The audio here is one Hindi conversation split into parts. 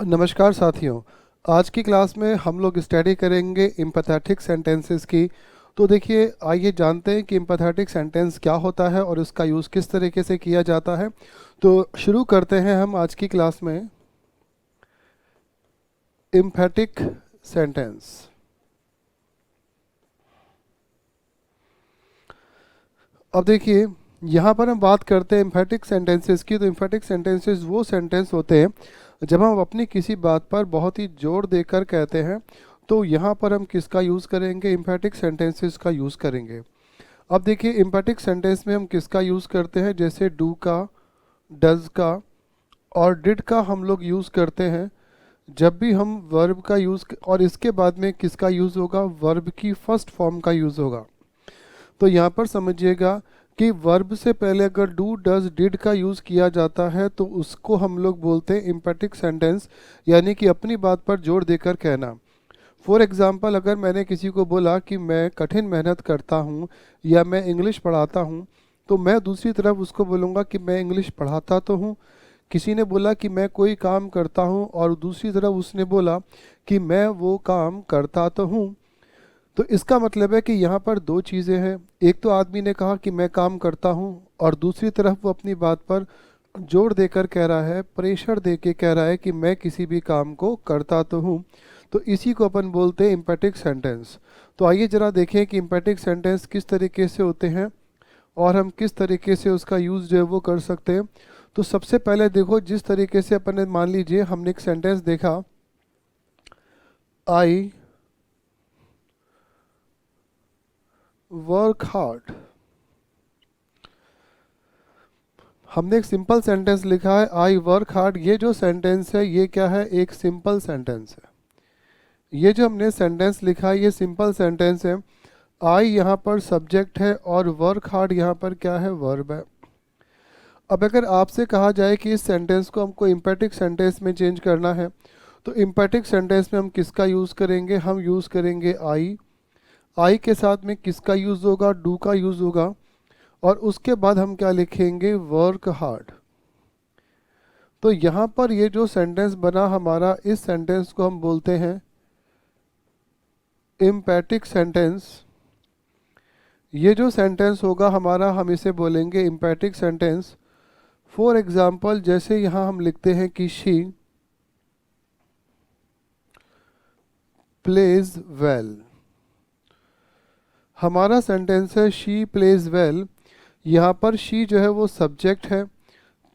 नमस्कार साथियों। आज की क्लास में हम लोग स्टडी करेंगे एम्पैथेटिक सेंटेंसेस की। तो देखिए, आइए जानते हैं कि एम्पैथेटिक सेंटेंस क्या होता है और इसका यूज़ किस तरीके से किया जाता है। तो शुरू करते हैं हम आज की क्लास में एम्पैथेटिक सेंटेंस। अब देखिए, यहाँ पर हम बात करते हैं एम्फेटिक सेंटेंसेस की। तो एम्फेटिक सेंटेंसेस वो सेंटेंस होते हैं जब हम अपनी किसी बात पर बहुत ही जोर देकर कहते हैं। तो यहाँ पर हम किसका यूज़ करेंगे? एम्फेटिक सेंटेंसेस का यूज़ करेंगे। अब देखिए, एम्फेटिक सेंटेंस में हम किसका यूज़ करते हैं? जैसे डू का, डज का और डिड का हम लोग यूज़ करते हैं जब भी हम वर्ब का यूज़, और इसके बाद में किसका यूज़ होगा? वर्ब की फर्स्ट फॉर्म का यूज़ होगा। तो यहाँ पर समझिएगा कि वर्ब से पहले अगर डू डज डिड का यूज़ किया जाता है तो उसको हम लोग बोलते हैं एम्पैथिक सेंटेंस, यानी कि अपनी बात पर जोर देकर कहना। फॉर एग्जांपल, अगर मैंने किसी को बोला कि मैं कठिन मेहनत करता हूँ या मैं इंग्लिश पढ़ाता हूँ, तो मैं दूसरी तरफ उसको बोलूँगा कि मैं इंग्लिश पढ़ाता तो हूँ। किसी ने बोला कि मैं कोई काम करता हूँ और दूसरी तरफ उसने बोला कि मैं वो काम करता तो हूँ। तो इसका मतलब है कि यहाँ पर दो चीज़ें हैं। एक तो आदमी ने कहा कि मैं काम करता हूँ, और दूसरी तरफ वो अपनी बात पर जोर देकर कह रहा है, प्रेशर दे के कह रहा है कि मैं किसी भी काम को करता तो हूँ। तो इसी को अपन बोलते हैं एम्पैथिक सेंटेंस। तो आइए जरा देखें कि एम्पैथिक सेंटेंस किस तरीके से होते हैं और हम किस तरीके से उसका यूज़ जो है वो कर सकते हैं। तो सबसे पहले देखो, जिस तरीके से अपन ने, मान लीजिए हमने एक सेंटेंस देखा, आई वर्क हार्ड। हमने एक सिंपल सेंटेंस लिखा है, आई वर्क हार्ड। ये जो सेंटेंस है ये क्या है? एक सिंपल सेंटेंस है। ये जो हमने सेंटेंस लिखा है ये सिंपल सेंटेंस है। आई यहाँ पर सब्जेक्ट है और वर्क हार्ड यहाँ पर क्या है? वर्ब है। अब अगर आपसे कहा जाए कि इस सेंटेंस को हमको एम्पैथिक सेंटेंस में चेंज करना है, तो एम्पैथिक सेंटेंस में हम किसका यूज़ करेंगे? हम यूज़ करेंगे आई। आई के साथ में किसका यूज़ होगा? डू का यूज़ होगा। और उसके बाद हम क्या लिखेंगे? Work hard. तो यहाँ पर ये जो सेंटेंस बना हमारा, इस सेंटेंस को हम बोलते हैं एम्पैथिक सेंटेंस। ये जो सेंटेंस होगा हमारा, हम इसे बोलेंगे एम्पैथिक सेंटेंस। फॉर एग्जाम्पल, जैसे यहाँ हम लिखते हैं कि शी प्लेज वेल। हमारा सेंटेंस है शी प्लेज वेल। यहाँ पर शी जो है वो सब्जेक्ट है,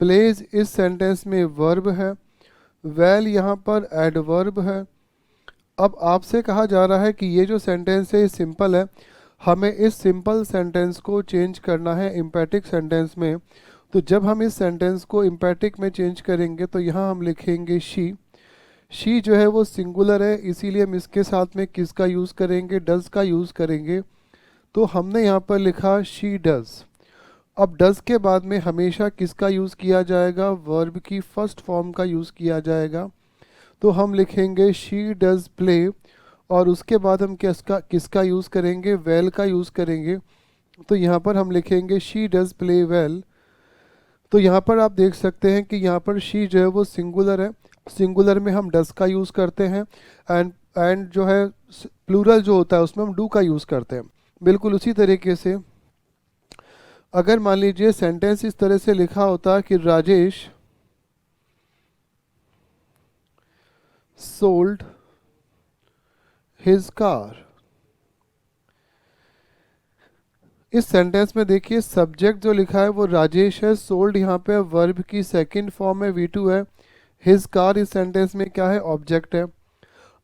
प्लेज इस सेंटेंस में वर्ब है, वेल यहाँ पर एडवर्ब है। अब आपसे कहा जा रहा है कि ये जो सेंटेंस है ये सिंपल है, हमें इस सिंपल सेंटेंस को चेंज करना है एम्पैथिक सेंटेंस में। तो जब हम इस सेंटेंस को एम्पैथिक में चेंज करेंगे तो यहाँ हम लिखेंगे शी। शी जो है वो सिंगुलर है, इसीलिए हम इसके साथ में किसका यूज़ करेंगे? डज का यूज़ करेंगे। तो हमने यहाँ पर लिखा शी डज। अब डज के बाद में हमेशा किसका यूज़ किया जाएगा? वर्ब की फर्स्ट फॉर्म का यूज़ किया जाएगा। तो हम लिखेंगे शी डज प्ले, और उसके बाद हम किसका किसका यूज़ करेंगे? वेल का यूज़ करेंगे। तो यहाँ पर हम लिखेंगे शी डज प्ले वेल। तो यहाँ पर आप देख सकते हैं कि यहाँ पर शी जो है वो सिंगुलर है, सिंगुलर में हम डज का यूज़ करते हैं। एंड जो है प्लूरल जो होता है उसमें हम डू का यूज़ करते हैं। बिल्कुल उसी तरीके से अगर मान लीजिए सेंटेंस इस तरह से लिखा होता कि राजेश सोल्ड हिज कार। इस सेंटेंस में देखिए, सब्जेक्ट जो लिखा है वो राजेश है, सोल्ड यहाँ पे वर्ब की सेकंड फॉर्म है, V2 है, हिज कार इस सेंटेंस में क्या है? ऑब्जेक्ट है।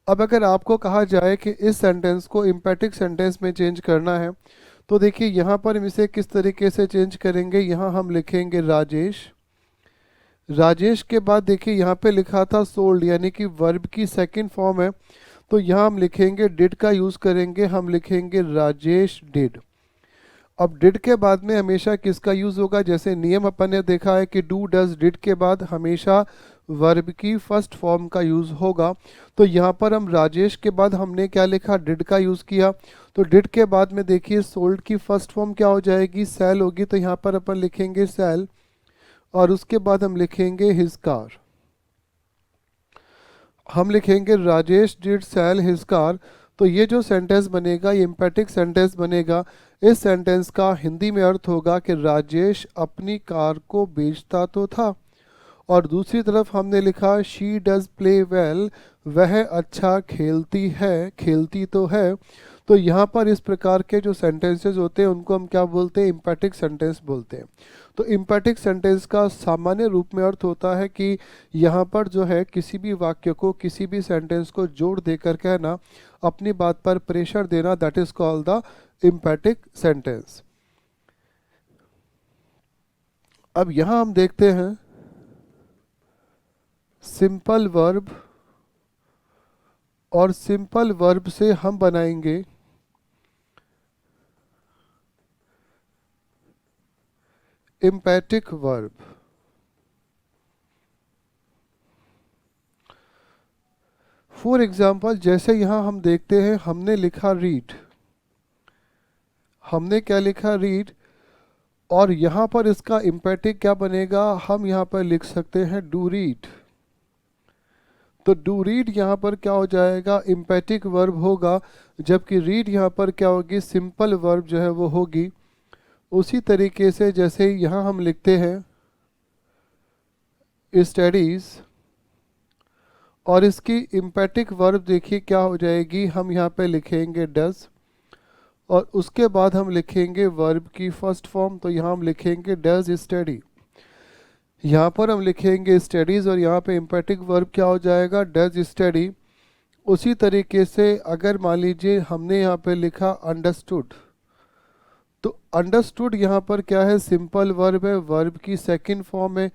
अब अगर आपको कहा जाए कि इस सेंटेंस को एम्पैथिक सेंटेंस में चेंज करना है, तो देखिए यहाँ पर हम इसे किस तरीके से चेंज करेंगे? यहाँ हम लिखेंगे राजेश। राजेश के बाद देखिए यहाँ पे लिखा था सोल्ड, यानी कि वर्ब की सेकंड फॉर्म है, तो यहाँ हम लिखेंगे डिड का यूज़ करेंगे, हम लिखेंगे राजेश डिड। अब डिड के बाद में हमेशा किसका यूज़ होगा? जैसे नियम अपन ने देखा है कि डू डज डिड के बाद हमेशा वर्ब की फर्स्ट फॉर्म का यूज़ होगा। तो यहाँ पर हम राजेश के बाद हमने क्या लिखा? डिड का यूज़ किया। तो डिड के बाद में देखिए सोल्ड की फर्स्ट फॉर्म क्या हो जाएगी? सेल होगी। तो यहाँ पर अपन लिखेंगे सेल, और उसके बाद हम लिखेंगे हिज कार। हम लिखेंगे Rajesh did sell his car. तो ये जो सेंटेंस बनेगा ये एम्पैटिक सेंटेंस बनेगा। इस सेंटेंस का हिंदी में अर्थ होगा कि राजेश अपनी कार को बेचता तो था। और दूसरी तरफ हमने लिखा शी डज प्ले वेल, वह अच्छा खेलती है, खेलती तो है। तो यहाँ पर इस प्रकार के जो सेंटेंसेस होते हैं उनको हम क्या बोलते हैं, एम्पैटिक सेंटेंस बोलते हैं। तो एम्पैटिक सेंटेंस का सामान्य रूप में अर्थ होता है कि यहाँ पर जो है किसी भी वाक्य को, किसी भी सेंटेंस को जोड़ देकर कहना, अपनी बात पर प्रेशर देना, that is called the emphatic sentence. अब यहाँ हम देखते हैं सिंपल वर्ब, और सिंपल वर्ब से हम बनाएंगे एम्पैटिक वर्ब। फॉर एग्जाम्पल, जैसे यहाँ हम देखते हैं हमने लिखा रीड, हमने क्या लिखा, रीड। और यहाँ पर इसका एम्पैटिक क्या बनेगा, हम यहाँ पर लिख सकते हैं डू रीड। तो डू रीड यहाँ पर क्या हो जाएगा, एम्पैटिक वर्ब होगा, जबकि रीड यहाँ पर क्या होगी, सिंपल वर्ब जो है वो होगी। उसी तरीके से जैसे यहाँ हम लिखते हैं स्टडीज, और इसकी एम्पैटिक वर्ब देखिए क्या हो जाएगी, हम यहाँ पे लिखेंगे डज, और उसके बाद हम लिखेंगे वर्ब की फर्स्ट फॉर्म। तो यहाँ हम लिखेंगे डज स्टडी, यहाँ पर हम लिखेंगे स्टडीज़, और यहाँ पे एम्पैटिक वर्ब क्या हो जाएगा, डज स्टडी। उसी तरीके से अगर मान लीजिए हमने यहाँ पे लिखा अंडरस्टूड, तो अंडरस्टूड यहाँ पर क्या है, सिंपल वर्ब है, वर्ब की सेकंड फॉर्म है,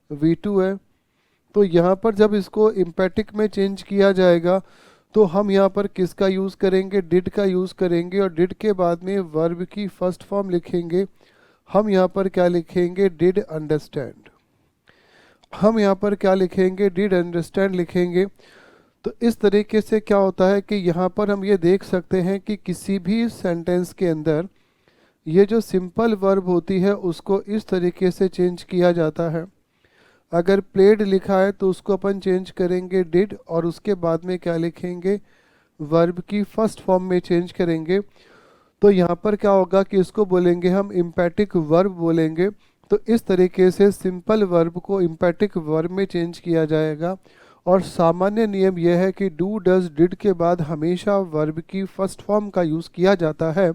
V2 है। तो यहाँ पर जब इसको एम्पैटिक में चेंज किया जाएगा तो हम यहाँ पर किसका यूज़ करेंगे, डिड का यूज़ करेंगे, और डिड के बाद में वर्ब की फर्स्ट फॉर्म लिखेंगे। हम यहाँ पर क्या लिखेंगे, डिड अंडरस्टैंड। हम यहाँ पर क्या लिखेंगे, डिड अंडरस्टैंड लिखेंगे। तो इस तरीके से क्या होता है कि यहाँ पर हम ये देख सकते हैं कि किसी भी सेंटेंस के अंदर ये जो सिंपल वर्ब होती है उसको इस तरीके से चेंज किया जाता है। अगर प्लेड लिखा है तो उसको अपन चेंज करेंगे डिड, और उसके बाद में क्या लिखेंगे, वर्ब की फर्स्ट फॉर्म में चेंज करेंगे। तो यहाँ पर क्या होगा कि इसको बोलेंगे हम एम्पैटिक वर्ब बोलेंगे। तो इस तरीके से सिंपल वर्ब को एम्पैटिक वर्ब में चेंज किया जाएगा। और सामान्य नियम यह है कि डू डज डिड के बाद हमेशा वर्ब की फर्स्ट फॉर्म का यूज़ किया जाता है।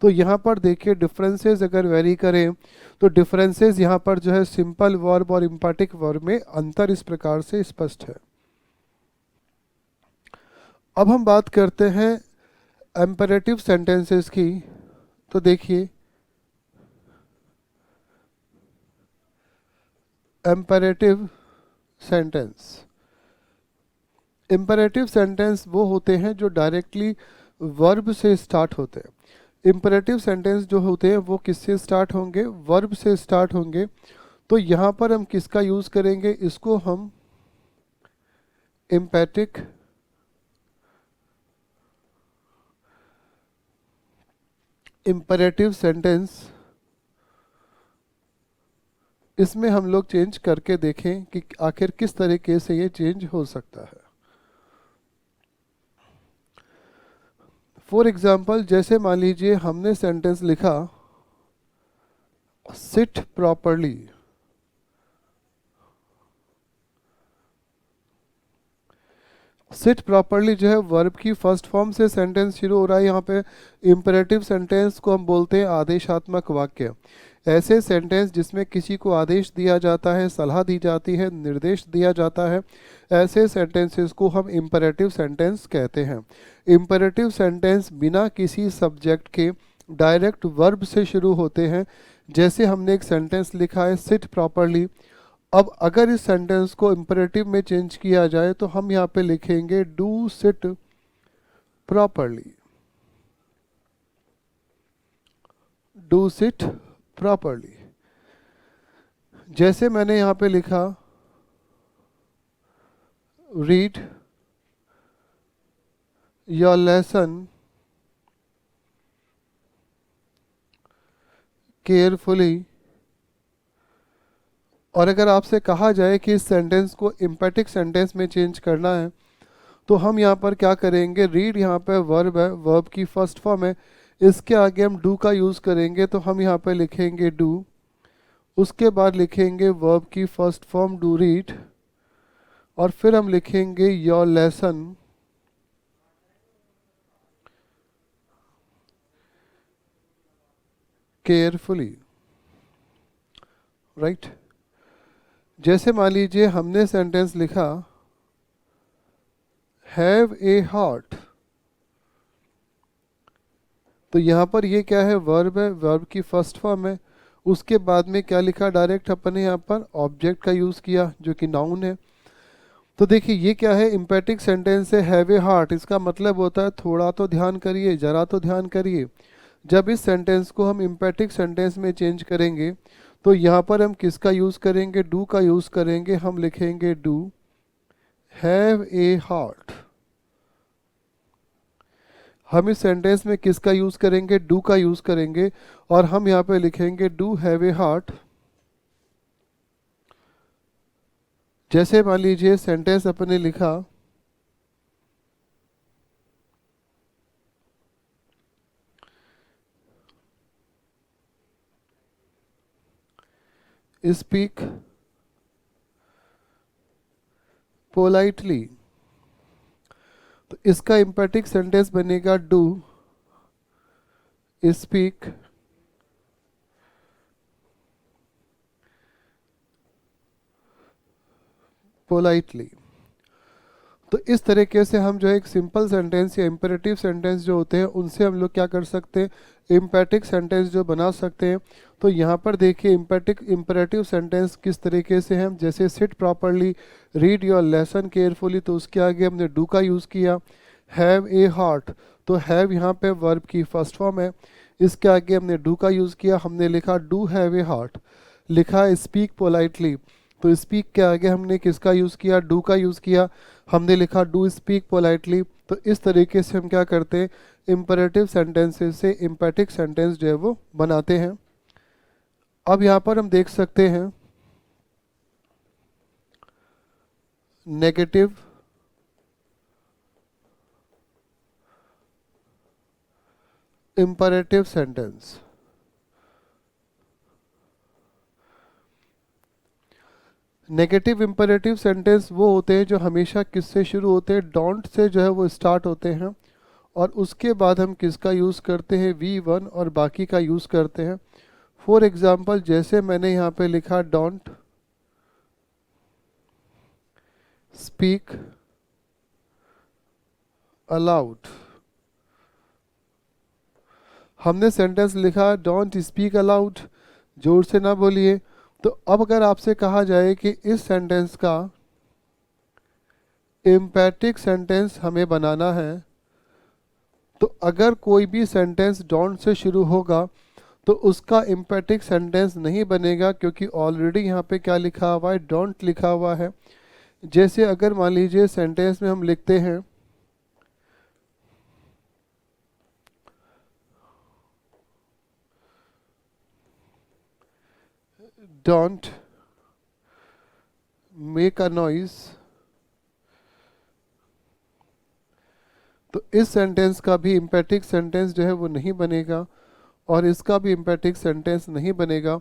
तो यहाँ पर देखिए डिफरेंसेस अगर वेरी करें तो डिफरेंसेस यहाँ पर जो है सिंपल वर्ब और एम्पैटिक वर्ब में अंतर इस प्रकार से स्पष्ट है। अब हम बात करते हैं एम्पेरेटिव सेंटेंसेस की। तो देखिए एम्पेरेटिव सेंटेंस, इम्पेरेटिव सेंटेंस वो होते हैं जो डायरेक्टली वर्ब से स्टार्ट होते हैं। इम्पेरेटिव सेंटेंस जो होते हैं वो किससे स्टार्ट होंगे, वर्ब से स्टार्ट होंगे। तो यहाँ पर हम किसका यूज़ करेंगे, इसको हम एम्पैटिक इम्पेरेटिव सेंटेंस, इसमें हम लोग चेंज करके देखें कि आखिर किस तरीके से ये चेंज हो सकता है। फॉर एग्जाम्पल, जैसे मान लीजिए हमने सेंटेंस लिखा सिट प्रॉपरली। सिट प्रॉपरली जो है वर्ब की फर्स्ट फॉर्म से सेंटेंस शुरू हो रहा है। यहाँ पे इम्पेरेटिव सेंटेंस को हम बोलते हैं आदेशात्मक वाक्य। ऐसे सेंटेंस जिसमें किसी को आदेश दिया जाता है, सलाह दी जाती है, निर्देश दिया जाता है, ऐसे सेंटेंसेस को हम इम्पेरेटिव सेंटेंस कहते हैं। इम्पेरेटिव सेंटेंस बिना किसी सब्जेक्ट के डायरेक्ट वर्ब से शुरू होते हैं। जैसे हमने एक सेंटेंस लिखा है सिट प्रॉपरली। अब अगर इस सेंटेंस को इम्पेरेटिव में चेंज किया जाए तो हम यहाँ पे लिखेंगे do sit properly, do sit properly. जैसे मैंने यहाँ पे लिखा रीड योर लेसन केयरफुली। और अगर आपसे कहा जाए कि इस सेंटेंस को एम्पैटिक सेंटेंस में चेंज करना है तो हम यहाँ पर क्या करेंगे, रीड यहाँ पे वर्ब है, वर्ब की फर्स्ट फॉर्म है, इसके आगे हम डू का यूज़ करेंगे, तो हम यहाँ पे लिखेंगे डू, उसके बाद लिखेंगे वर्ब की फर्स्ट फॉर्म डू रीड, और फिर हम लिखेंगे योर लेसन केयरफुली, राइट। जैसे मान लीजिए हमने सेंटेंस लिखा हैव ए हार्ट, तो यहाँ पर ये क्या है, वर्ब है, वर्ब की फर्स्ट फॉर्म है, उसके बाद में क्या लिखा, डायरेक्ट अपने यहाँ पर ऑब्जेक्ट का यूज़ किया जो कि नाउन है। तो देखिए ये क्या है, इम्पेटिक सेंटेंस है, हैव ए हार्ट, इसका मतलब होता है थोड़ा तो ध्यान करिए, जरा तो ध्यान करिए। जब इस सेंटेंस को हम इम्पेटिक सेंटेंस में चेंज करेंगे तो यहाँ पर हम किसका यूज़ करेंगे, डू का यूज़ करेंगे, हम लिखेंगे डू हैव ए हार्ट। हम इस सेंटेंस में किसका यूज़ करेंगे, डू का यूज़ करेंगे, और हम यहाँ पे लिखेंगे डू हैव ए हार्ट। जैसे मान लीजिए सेंटेंस अपने लिखा स्पीक पोलाइटली, तो इसका इम्पेटिक सेंटेंस बनेगा डू स्पीक पोलाइटली। तो इस तरीके से हम जो है एक सिंपल सेंटेंस या इम्पेरेटिव सेंटेंस जो होते हैं उनसे हम लोग क्या कर सकते हैं, इम्पेटिक सेंटेंस जो बना सकते हैं। तो यहाँ पर देखिए इम्पेरेटिव सेंटेंस किस तरीके से हैं, जैसे seat properly, read your lesson carefully, तो उसके आगे हमने डू का यूज़ किया। हैव ए हार्ट, तो हैव यहाँ पे वर्ब की फर्स्ट फॉर्म है, इसके आगे हमने डू का यूज़ किया, हमने लिखा डू हैव ए हार्ट। लिखा स्पीक पोलाइटली, तो स्पीक के आगे हमने किसका यूज़ किया, डू का यूज़ किया, हमने लिखा डू स्पीक पोलाइटली। तो इस तरीके से हम क्या करते हैं, इम्पेरेटिव सेंटेंसेस से इम्पेटिक सेंटेंस जो है वो बनाते हैं। अब यहाँ पर हम देख सकते हैं negative imperative sentence. Negative imperative sentence वो होते हैं जो हमेशा किससे शुरू होते हैं, डोंट से जो है वो स्टार्ट होते हैं, और उसके बाद हम किसका यूज़ करते हैं, V1, और बाकी का यूज़ करते हैं। फॉर एग्जाम्पल जैसे मैंने यहाँ पे लिखा डोंट स्पीक अलाउड, हमने सेंटेंस लिखा डोंट स्पीक अलाउड, जोर से ना बोलिए। तो अब अगर आपसे कहा जाए कि इस सेंटेंस का एम्पैटिक सेंटेंस हमें बनाना है, तो अगर कोई भी सेंटेंस डोंट से शुरू होगा तो उसका एम्पैटिक सेंटेंस नहीं बनेगा, क्योंकि ऑलरेडी यहाँ पे क्या लिखा हुआ है, डोंट लिखा हुआ है। जैसे अगर मान लीजिए सेंटेंस में हम लिखते हैं डोंट मेक अ नॉइज, तो इस सेंटेंस का भी इम्पैटिक सेंटेंस जो है वो नहीं बनेगा, और इसका भी इम्पैटिक सेंटेंस नहीं बनेगा,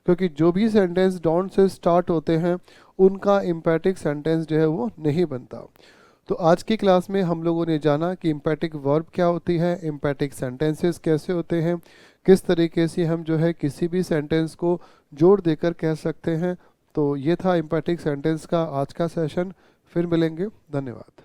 क्योंकि जो भी सेंटेंस डोंट से स्टार्ट होते हैं उनका इम्पैटिक सेंटेंस जो है वो नहीं बनता। तो आज की क्लास में हम लोगों ने जाना कि इम्पैटिक वर्ब क्या होती है, इम्पैटिक सेंटेंसेस कैसे होते हैं, किस तरीके से हम जो है किसी भी सेंटेंस को जोड़ देकर कह सकते हैं। तो ये था इम्पैटिक सेंटेंस का आज का सेशन। फिर मिलेंगे, धन्यवाद।